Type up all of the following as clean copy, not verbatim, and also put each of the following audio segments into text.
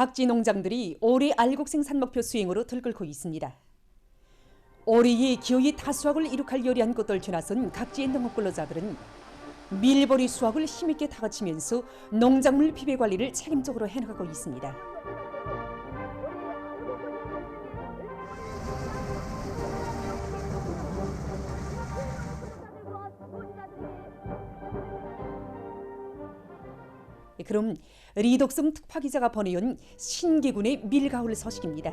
각지 농장들이 올해 알곡생 산목표 수행으로 들끓고 있습니다. 올해의 기어이 다수확을 이룩할 여리한 꽃돌 나선 각지의 농업 근로자들은 밀보리 수확을 힘있게 다그치면서 농작물 비배 관리를 책임적으로 해나가고 있습니다. 그럼 리덕성 특파기자가 보내온 신계군의 밀가을 소식입니다.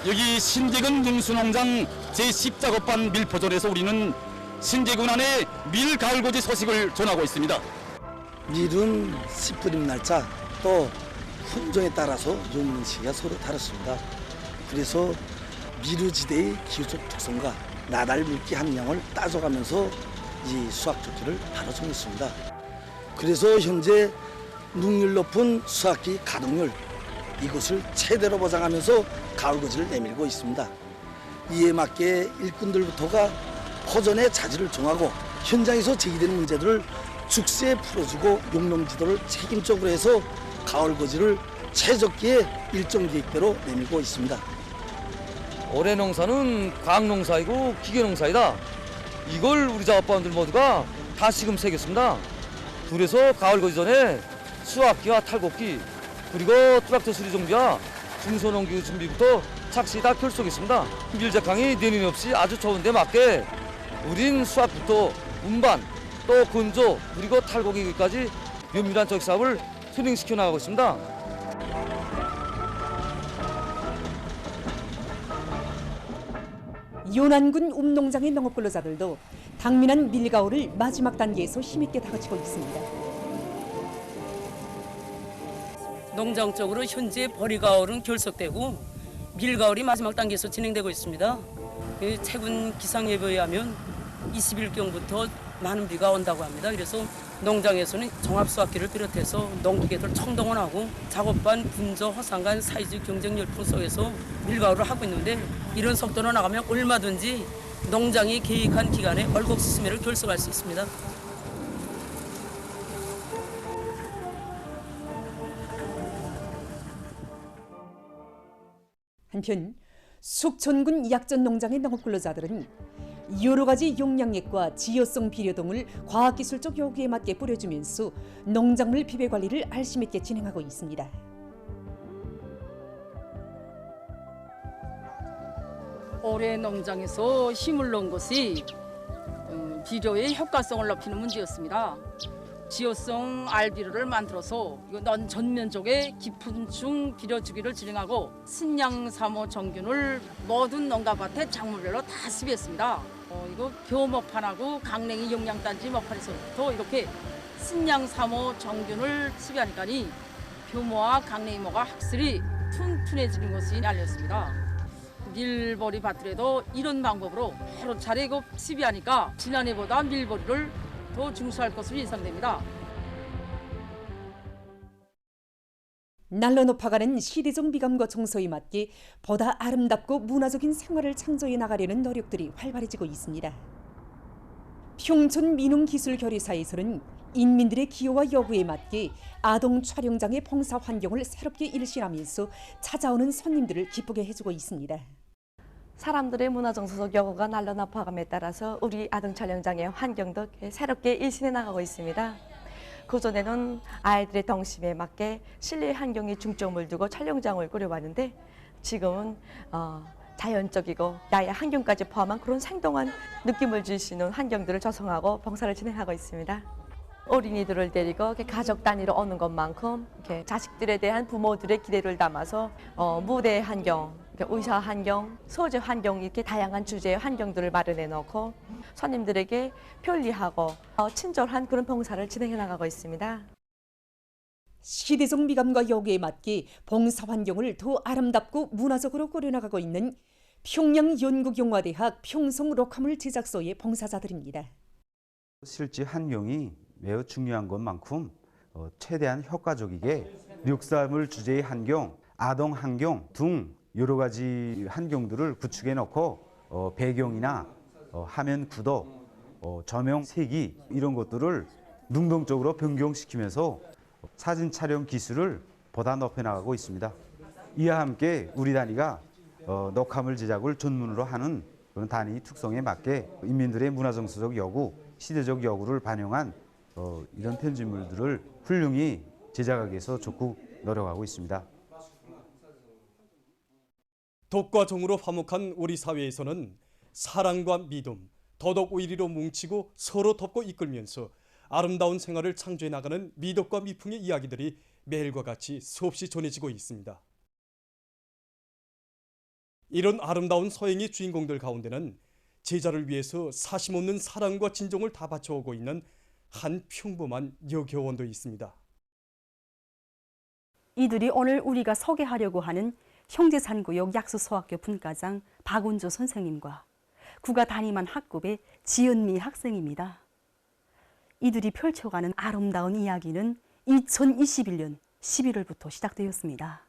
여기 신계군 능수농장 제10작업반 밀포전에서 우리는 신계군 안의 밀가을고지 소식을 전하고 있습니다. 밀은 씨 뿌림 날짜 또 품종에 따라서 용능 시기가 서로 다릅니다. 그래서 미루지대의 기후적 특성과 나달 물기 함량을 따져가면서 이 수확 조기를 바로 정했습니다. 그래서 현재 능률 높은 수확기 가동률 이것을 최대로 보장하면서 가을거지를 내밀고 있습니다. 이에 맞게 일꾼들부터가 포전의 자질을 정하고 현장에서 제기되는 문제들을 즉시에 풀어주고 용농지도를 책임적으로 해서 가을거지를 최적기에 일정 계획대로 내밀고 있습니다. 올해 농사는 과학농사이고 기계농사이다. 이걸 우리 작업반들 모두가 다시금 새겼습니다. 그래서 가을거지 전에 수확기와 탈곡기 그리고 트랙터 수리 정비와 중소농기 준비부터 착실히 다 결속했습니다. 밀작황이 내년 없이 아주 좋은 데 맞게 우린 수확부터 운반 또 건조 그리고 탈곡기까지 면밀한 조직 사업을 진행시켜 나가고 있습니다. 요난군 읍농장의 농업 근로자들도 당면한 밀가을을 마지막 단계에서 힘있게 다그치고 있습니다. 농장적으로 현재 보리가을은 결석되고 밀가을이 마지막 단계에서 진행되고 있습니다. 최근 기상예보에 의하면 20일경부터 많은 비가 온다고 합니다. 그래서 농장에서는 종합수확기를 비롯해서 농기계들 총동원하고 작업반, 분조, 허상간, 사이즈 경쟁 열풍 속에서 밀가을을 하고 있는데 이런 속도로 나가면 얼마든지 농장이 계획한 기간에 얼곡시스매를 결석할 수 있습니다. 한편 숙천군 약전 농장의 농업 근로자들은 여러 가지 용량액과 지효성 비료등을 과학기술적 요구에 맞게 뿌려주면서 농작물 비배 관리를 알심 있게 진행하고 있습니다. 올해 농장에서 힘을 넣은 것이 비료의 효과성을 높이는 문제였습니다. 지효성 알비료를 만들어서 넌 전면적에 깊은 중 비료 주기를 진행하고 신양 3호 정균을 모든 농가밭에 작물별로 다 수비했습니다. 이거 벼목판하고 강냉이 영양단지 먹판에서부터 이렇게 신양 3호 정균을 수비하니까니 벼모와 강냉이모가 확실히 튼튼해지는 것이 알렸습니다. 밀보리 밭들에도 이런 방법으로 하루 차례 수비하니까 지난해보다 밀보리를 더 중수할 것으로 예상됩니다. 날로 높아가는 시대적 미감과 정서에 맞게 보다 아름답고 문화적인 생활을 창조해 나가려는 노력들이 활발해지고 있습니다. 평촌민웅기술교류사에서는 인민들의 기여와 요구에 맞게 아동 촬영장의 봉사 환경을 새롭게 일신하면서 찾아오는 손님들을 기쁘게 해주고 있습니다. 사람들의 문화정서적 요구가 날로 높아감에 따라서 우리 아동 촬영장의 환경도 새롭게 일신해 나가고 있습니다. 그전에는 아이들의 동심에 맞게 실내 환경에 중점을 두고 촬영장을 꾸려왔는데 지금은 자연적이고 나의 환경까지 포함한 그런 생동한 느낌을 줄 수 있는 환경들을 조성하고 봉사를 진행하고 있습니다. 어린이들을 데리고 가족 단위로 오는 것만큼 자식들에 대한 부모들의 기대를 담아서 무대 환경, 의사 환경, 소재 환경 이렇게 다양한 주제의 환경들을 마련해 놓고 손님들에게 편리하고 친절한 그런 봉사를 진행해 나가고 있습니다. 시대적 미감과 요구에 맞게 봉사 환경을 더 아름답고 문화적으로 꾸려나가고 있는 평양연구경화대학 평성록화물 제작소의 봉사자들입니다. 실제 환경이 매우 중요한 것만큼 최대한 효과적이게 육사물 주제의 환경, 아동 환경 등 여러 가지 환경들을 구축해 놓고 배경이나 화면 구도 조명 색이 이런 것들을 능동적으로 변경시키면서 사진 촬영 기술을 보다 높여나가고 있습니다. 이와 함께 우리 단위가 녹화물 제작을 전문으로 하는 그런 단위 특성에 맞게 인민들의 문화정서적 요구, 시대적 요구를 반영한 이런 편집물들을 훌륭히 제작하기 위해서 적극 노력하고 있습니다. 덕과 정으로 화목한 우리 사회에서는 사랑과 믿음, 도덕 의리로 뭉치고 서로 돕고 이끌면서 아름다운 생활을 창조해 나가는 미덕과 미풍의 이야기들이 매일과 같이 수없이 전해지고 있습니다. 이런 아름다운 서행의 주인공들 가운데는 제자를 위해서 사심 없는 사랑과 진정을 다 바쳐오고 있는 한 평범한 여교원도 있습니다. 이들이 오늘 우리가 소개하려고 하는 형제산구역 약수소학교 분과장 박운주 선생님과 그가 담임한 학급의 지은미 학생입니다. 이들이 펼쳐가는 아름다운 이야기는 2021년 11월부터 시작되었습니다.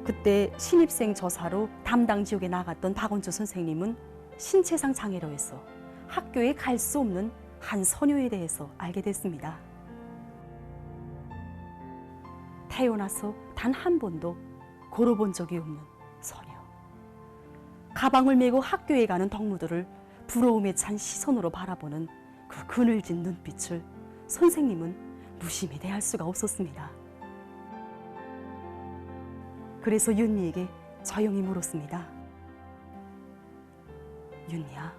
그때 신입생 조사로 담당 지역에 나갔던 박운주 선생님은 신체상 장애로 해서 학교에 갈 수 없는 한 소녀에 대해서 알게 됐습니다. 태어나서 단 한 번도 걸어본 적이 없는 소녀. 가방을 메고 학교에 가는 동무들을 부러움에 찬 시선으로 바라보는 그 그늘진 눈빛을 선생님은 무심히 대할 수가 없었습니다. 그래서 윤미에게 조용히 물었습니다. 윤미야,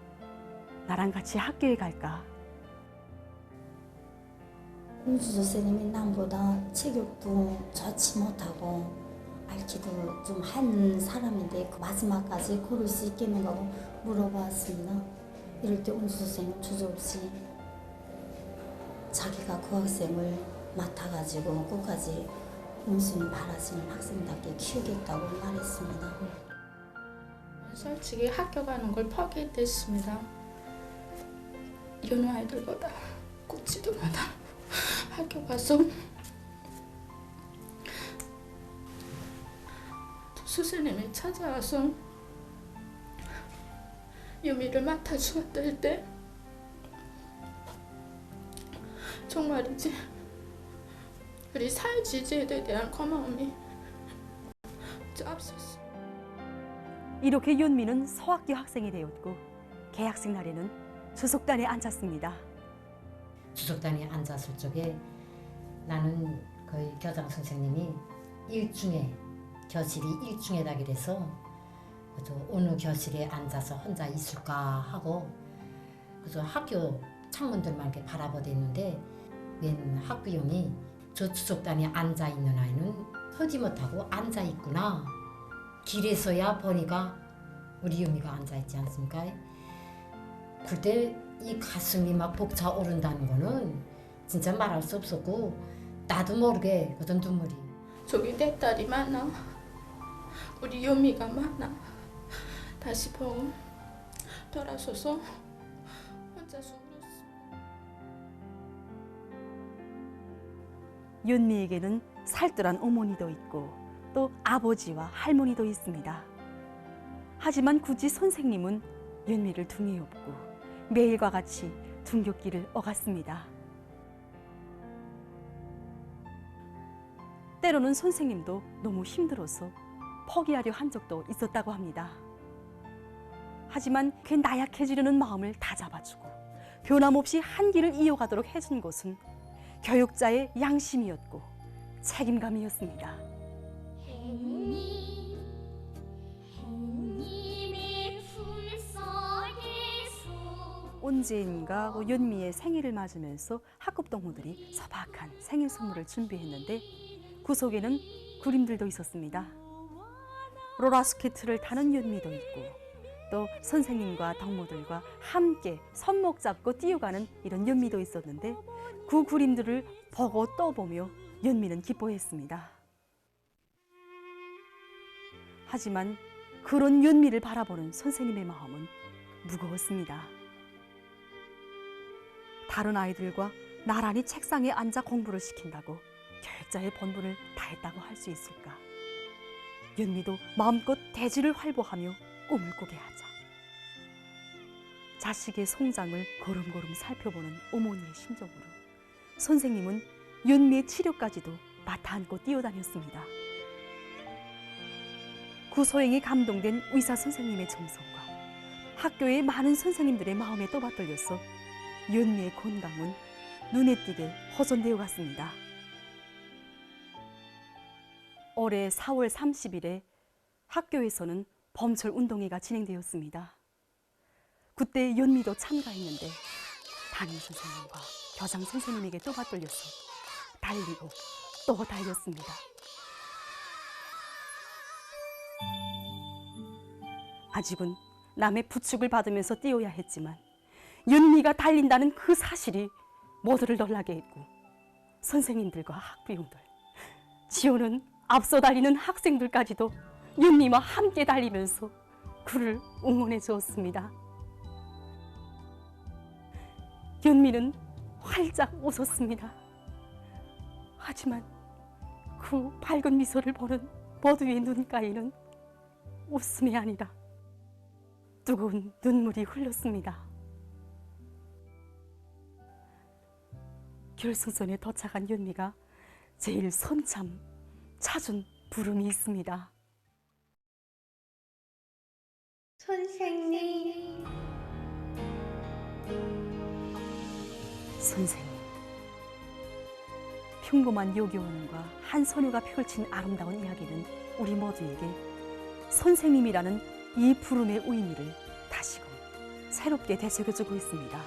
나랑 같이 학교에 갈까? 운주 선생님이 남보다 체격도 좋지 못하고 알기도 좀 한 사람인데 그 마지막까지 걸을 수 있겠는가 물어봤습니다. 이럴 때 운주 선생님 주저없이 자기가 그 학생을 맡아가지고 끝까지 운수님 바라시는 학생답게 키우겠다고 말했습니다. 솔직히 학교 가는 걸 포기했습니다. 이런 아이들보다 꽂지도 못하고 학교 가서 선생님이 찾아와서 유미를 맡아주었을 때 정말이지 우리 사회지지에 대한 고마움이 앞섰어. 이렇게 윤미는 소학교 학생이 되었고 개학식 날에는 주석단에 앉았습니다. 주석단에 앉았을 적에 나는 거의 교장 선생님이 교실이 1중에다 그래서 어느 교실에 앉아서 혼자 있을까 하고 그래서 학교 창문들만 이렇게 바라보고 있는데 맨 학부형이 저 주석단에 앉아있는 아이는 서지 못하고 앉아있구나. 길에서야 보니까 우리 유미가 앉아있지 않습니까? 그때 이 가슴이 막 벅차오른다는 거는 진짜 말할 수 없었고 나도 모르게 어떤 눈물이 저기 내 딸이 많아. 우리 유미가 많아. 다시 보고 돌아서서 혼자서 울었어. 윤미에게는 살뜰한 어머니도 있고 또 아버지와 할머니도 있습니다. 하지만 굳이 선생님은 윤미를 등에 업고 매일과 같이 등굣길을 오갔습니다. 때로는 선생님도 너무 힘들어서 포기하려 한 적도 있었다고 합니다. 하지만 그 나약해지려는 마음을 다잡아주고 변함없이 한 길을 이어가도록 해준 것은 교육자의 양심이었고 책임감이었습니다. 언제인가 윤미의 생일을 맞으면서 학급 동무들이 소박한 생일 선물을 준비했는데 그 속에는 그림들도 있었습니다. 롤러스케이트를 타는 윤미도 있고 또 선생님과 동무들과 함께 손목 잡고 뛰어가는 이런 윤미도 있었는데 그 그림들을 보고 또 보며 윤미는 기뻐했습니다. 하지만 그런 윤미를 바라보는 선생님의 마음은 무거웠습니다. 다른 아이들과 나란히 책상에 앉아 공부를 시킨다고 교육자의 본분을 다했다고 할 수 있을까? 윤미도 마음껏 대지를 활보하며 꿈을 꾸게 하자. 자식의 성장을 걸음걸음 살펴보는 어머니의 심정으로 선생님은 윤미의 치료까지도 맡아 안고 뛰어다녔습니다. 구소행에 감동된 의사 선생님의 정성과 학교의 많은 선생님들의 마음에 떠받들려서 윤미의 건강은 눈에 띄게 허전되어 갔습니다. 올해 4월 30일에 학교에서는 범철 운동회가 진행되었습니다. 그때 윤미도 참가했는데 담임 선생님과 교장 선생님에게 떠받들려서 달리고 또 달렸습니다. 아직은 남의 부축을 받으면서 뛰어야 했지만 윤미가 달린다는 그 사실이 모두를 놀라게 했고 선생님들과 학부형들, 지호는 앞서 달리는 학생들까지도 윤미와 함께 달리면서 그를 응원해 주었습니다. 윤미는 활짝 웃었습니다. 하지만 그 밝은 미소를 보는 모두의 눈가에는 웃음이 아니라 뜨거운 눈물이 흘렀습니다. 결승선에 도착한 윤미가 제일 선참 찾은 부름이 있습니다. 선생님. 선생님. 평범한 여교원과 한 소녀가 펼친 아름다운 이야기는 우리 모두에게 선생님이라는 이 부름의 의미를 다시금 새롭게 되새겨주고 있습니다.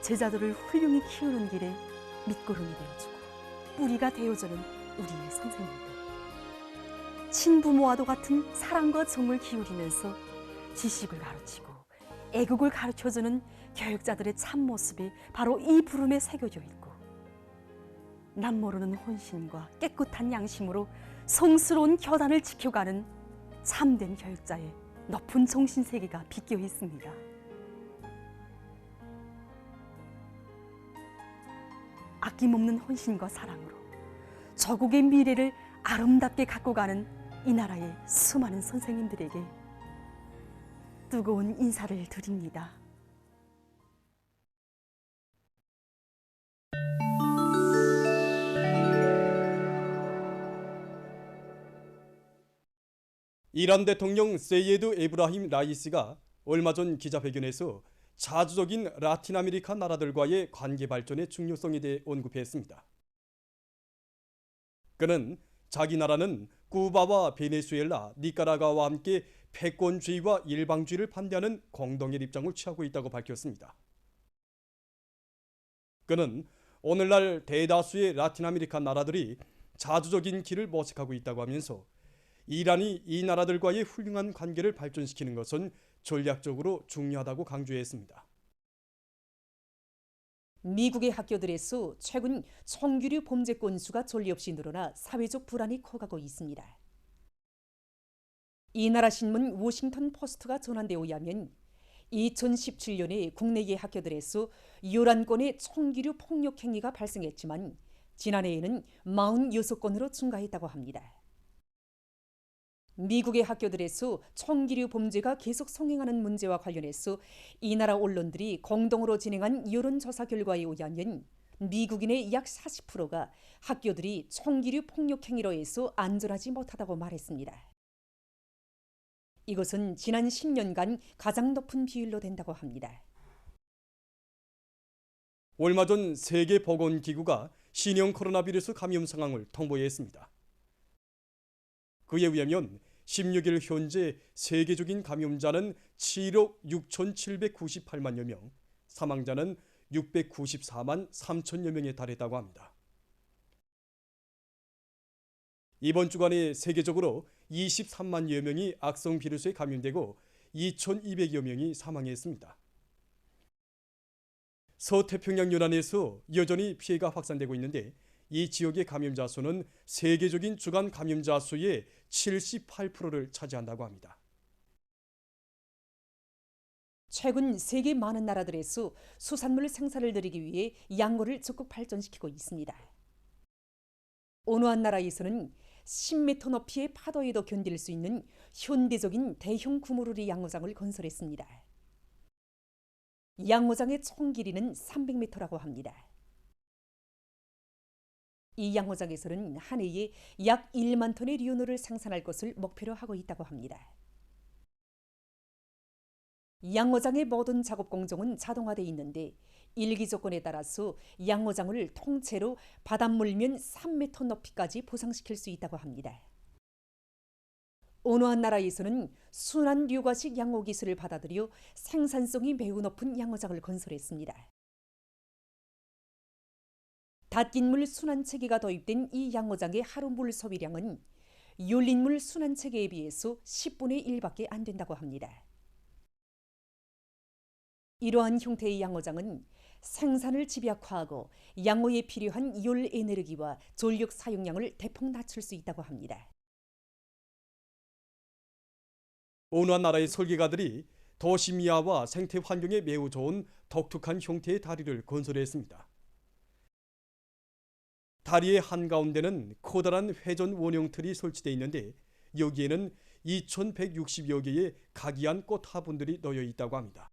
제자들을 훌륭히 키우는 길에 밑거름이 되어주고 뿌리가 되어주는 우리의 선생님들. 친부모와도 같은 사랑과 정을 기울이면서 지식을 가르치고 애국을 가르쳐주는 교육자들의 참모습이 바로 이 부름에 새겨져 있고 남모르는 혼신과 깨끗한 양심으로 성스러운 교단을 지켜가는 참된 교육자의 높은 정신세계가 비껴 있습니다. 아낌없는 혼신과 사랑으로 조국의 미래를 아름답게 갖고 가는 이 나라의 수많은 선생님들에게 뜨거운 인사를 드립니다. 이란 대통령 세이에드 에브라힘 라이시가 얼마 전 기자회견에서 자주적인 라틴 아메리카 나라들과의 관계 발전의 중요성에 대해 언급했습니다. 그는 자기 나라는 쿠바와 베네수엘라, 니카라과와 함께 패권주의와 일방주의를 반대하는 공동의 입장을 취하고 있다고 밝혔습니다. 그는 오늘날 대다수의 라틴 아메리카 나라들이 자주적인 길을 모색하고 있다고 하면서 이란이 이 나라들과의 훌륭한 관계를 발전시키는 것은 전략적으로 중요하다고 강조했습니다. 미국의 학교들에서 최근 청규류 범죄 건수가 전례 없이 늘어나 사회적 불안이 커가고 있습니다. 이 나라 신문 워싱턴 포스트가 전한 데 의하면 2017년에 국내의 학교들에서 11건의 청규류 폭력 행위가 발생했지만 지난해에는 46건으로 증가했다고 합니다. 미국의 학교들에서 청기류 범죄가 계속 성행하는 문제와 관련해서 이 나라 언론들이 공동으로 진행한 여론조사 결과에 의하면 미국인의 약 40%가 학교들이 청기류 폭력 행위로 해서 안전하지 못하다고 말했습니다. 이것은 지난 10년간 가장 높은 비율로 된다고 합니다. 얼마 전 세계보건기구가 신형 코로나 바이러스 감염 상황을 통보했습니다. 그에 의하면 16일 현재 세계적인 감염자는 7억 6,798만여 명, 사망자는 694만 3천여 명에 달했다고 합니다. 이번 주간에 세계적으로 23만여 명이 악성 비루스에 감염되고 2,200여 명이 사망했습니다. 서태평양 연안에서 여전히 피해가 확산되고 있는데 이 지역의 감염자 수는 세계적인 주간 감염자 수의 78%를 차지한다고 합니다. 최근 세계 많은 나라들에서 수산물 생산을 늘리기 위해 양고를 적극 발전시키고 있습니다. 어느 한 나라에서는 10m 높이의 파도에도 견딜 수 있는 현대적인 대형 구모르리 양어장을 건설했습니다. 양어장의 총 길이는 300m라고 합니다. 이 양어장에서는 한 해에 약 1만 톤의 류노를 생산할 것을 목표로 하고 있다고 합니다. 양어장의 모든 작업 공정은 자동화되어 있는데 일기 조건에 따라서 양어장을 통째로 바닷물면 3m 높이까지 보상시킬 수 있다고 합니다. 어느 한 나라에서는 순환 류과식 양어 기술을 받아들여 생산성이 매우 높은 양어장을 건설했습니다. 닫힌물 순환 체계가 도입된 이 양어장의 하루 물 소비량은 열린 물 순환 체계에 비해서 10분의 1밖에 안 된다고 합니다. 이러한 형태의 양어장은 생산을 집약화하고 양어에 필요한 열 에너지와 전력 사용량을 대폭 낮출 수 있다고 합니다. 어느 한 나라의 설계가들이 도시 미화와 생태 환경에 매우 좋은 독특한 형태의 다리를 건설했습니다. 다리의 한가운데는 커다란 회전 원형 틀이 설치되어 있는데 여기에는 2160여 개의 각이한 꽃 화분들이 놓여 있다고 합니다.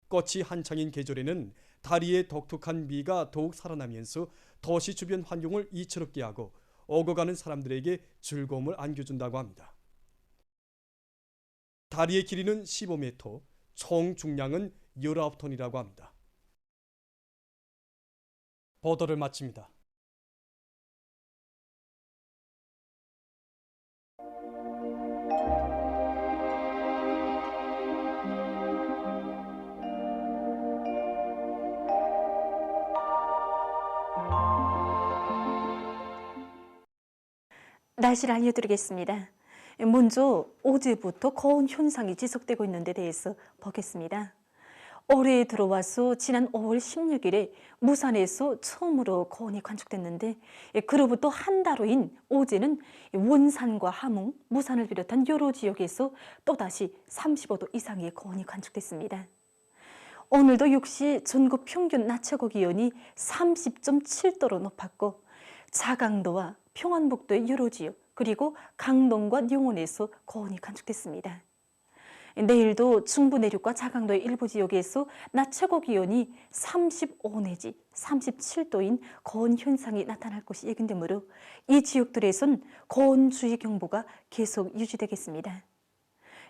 꽃이 한창인 계절에는 다리의 독특한 미가 더욱 살아나면서 도시 주변 환경을 이채롭게 하고 오고 가는 사람들에게 즐거움을 안겨준다고 합니다. 다리의 길이는 15m, 총 중량은 19톤이라고 합니다. 보도를 마칩니다. 날씨를 알려드리겠습니다. 먼저 어제부터 고온 현상이 지속되고 있는 데 대해서 보겠습니다. 올해에 들어와서 지난 5월 16일에 무산에서 처음으로 고온이 관측됐는데 그로부터 한 달 후인 어제는 원산과 함흥, 무산을 비롯한 여러 지역에서 또다시 35도 이상의 고온이 관측됐습니다. 오늘도 역시 전국 평균 낮 최고 기온이 30.7도로 높았고 자강도와 평안북도의 여러 지역 그리고 강동과 영원에서 고온이 관측됐습니다. 내일도 중부 내륙과 자강도의 일부 지역에서 낮 최고 기온이 35 내지 37도인 고온 현상이 나타날 것이 예견되므로 이 지역들에선 고온주의 경보가 계속 유지되겠습니다.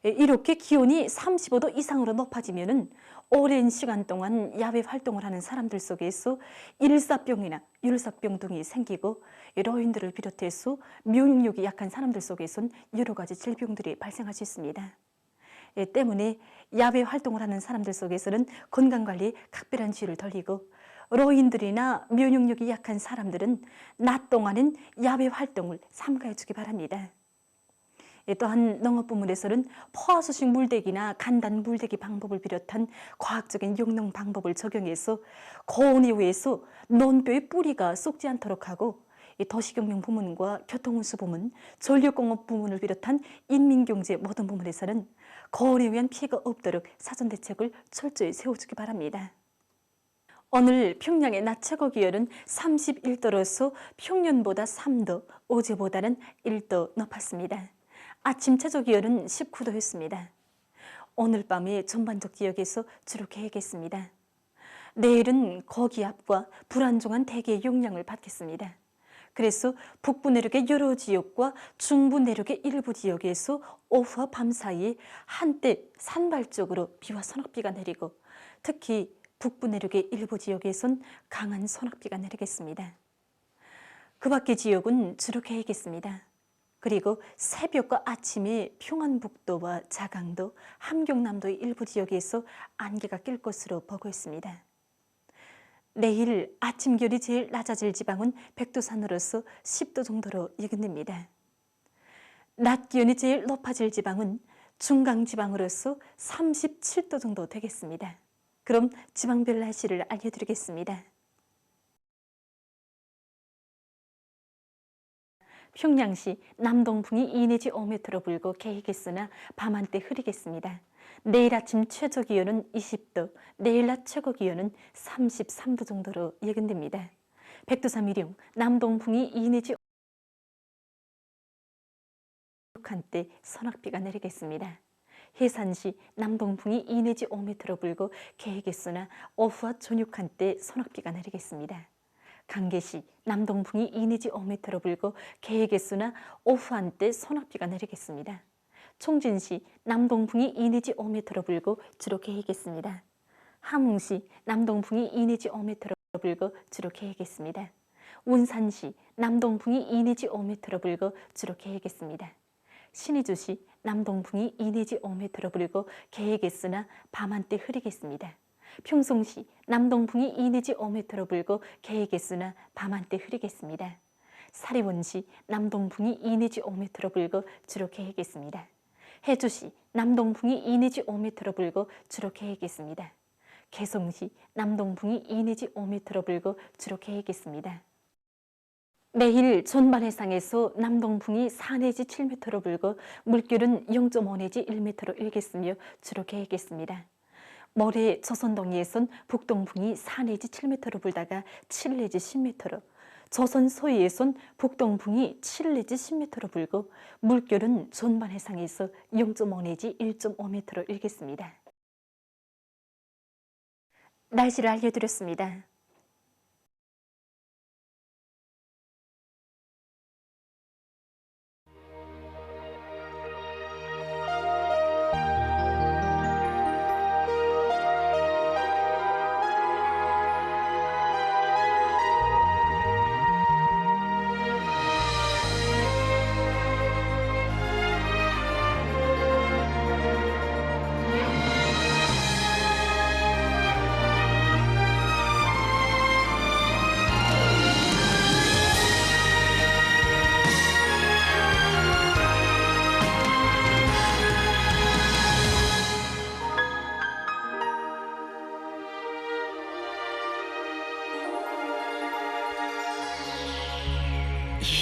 이렇게 기온이 35도 이상으로 높아지면은 오랜 시간 동안 야외 활동을 하는 사람들 속에서 일사병이나 율사병 등이 생기고 노인들을 비롯해서 면역력이 약한 사람들 속에선 여러 가지 질병들이 발생할 수 있습니다. 때문에 야외 활동을 하는 사람들 속에서는 건강관리에 각별한 주의를 돌리고 노인들이나 면역력이 약한 사람들은 낮 동안은 야외 활동을 삼가해 주기 바랍니다. 또한 농업 부문에서는 포화수식 물대기나 간단 물대기 방법을 비롯한 과학적인 용농 방법을 적용해서 고온에 의해서 논뼈의 뿌리가 썩지 않도록 하고 도시경영 부문과 교통운수 부문, 전력공업 부문을 비롯한 인민경제 모든 부문에서는 고온에 의한 피해가 없도록 사전 대책을 철저히 세워주기 바랍니다. 오늘 평양의 낮 최고 기온은 31도로서 평년보다 3도, 어제보다는 1도 높았습니다. 아침 최저 기온은 19도였습니다. 오늘 밤에 전반적 지역에서 주로 개겠습니다. 내일은 고기압과 불안정한 대기의 영향을 받겠습니다. 그래서 북부 내륙의 여러 지역과 중부 내륙의 일부 지역에서 오후와 밤 사이에 한때 산발적으로 비와 소낙비가 내리고 특히 북부 내륙의 일부 지역에선 강한 소낙비가 내리겠습니다. 그 밖의 지역은 주로 개겠습니다. 그리고 새벽과 아침에 평안북도와 자강도, 함경남도의 일부 지역에서 안개가 낄 것으로 보고 있습니다. 내일 아침 기온이 제일 낮아질 지방은 백두산으로서 10도 정도로 예견됩니다. 낮 기온이 제일 높아질 지방은 중강지방으로서 37도 정도 되겠습니다. 그럼 지방별 날씨를 알려드리겠습니다. 평양시 남동풍이 2 내지 5m로 불고 개이겠으나 밤한때 흐리겠습니다. 내일 아침 최저 기온은 20도, 내일 낮 최고 기온은 33도 정도로 예견됩니다. 백두산 위령 남동풍이 2 내지 한때 선악비가 내리겠습니다. 해산시 남동풍이 2 내지 5m로 불고 계획에서나 오후와 저녁 한때 선악비가 내리겠습니다. 강계시 남동풍이 2 내지 5m로 불고 계획에서나 오후 한때 선악비가 내리겠습니다. 총진시 남동풍이 2 내지 5m로 불고 주로 계획했습니다. 함흥시 남동풍이 2 내지 5m로 불고 주로 계획했습니다. 운산시 남동풍이 2 내지 5m로 불고 주로 계획했습니다. 신의주시 남동풍이 2 내지 5m로 불고 계획했으나 밤한때 흐리겠습니다. 평송시 남동풍이 2 내지 5m로 불고 계획했으나 밤한때 흐리겠습니다. 사리원시 남동풍이 2 내지 5m로 불고 주로 계획했습니다. 해주시 남동풍이 2 내지 5m로 불고 주로 계획했습니다. 개성시 남동풍이 2 내지 5m로 불고 주로 계획했습니다. 내일 전반해상에서 남동풍이 4 내지 7m로 불고 물결은 0.5 내지 1m로 일겠으며 주로 계획했습니다. 모레 조선동해에선 북동풍이 4 내지 7m로 불다가 7 내지 10m로, 조선 서해에선 북동풍이 7 내지 10m로 불고 물결은 전반해상에서 0.5 내지 1.5m로 일겠습니다. 날씨를 알려드렸습니다.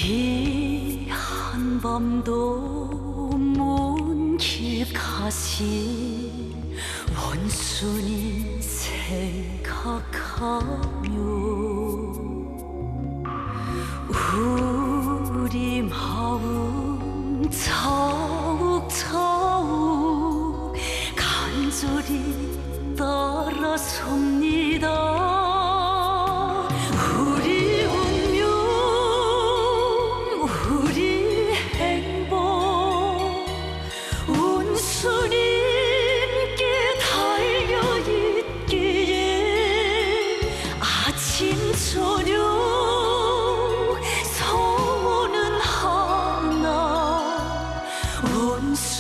이 한밤도 먼길 가신 원순이 생각하며 우리 마음 차욱차욱 간절히 따라섭니다.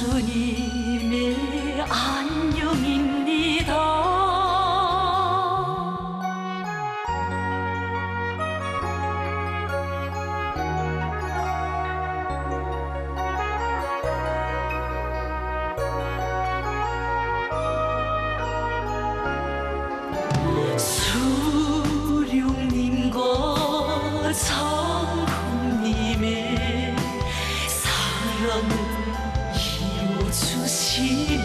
원수님의 안녕입니다. 수룡님과 장군님의 사랑을 주시네.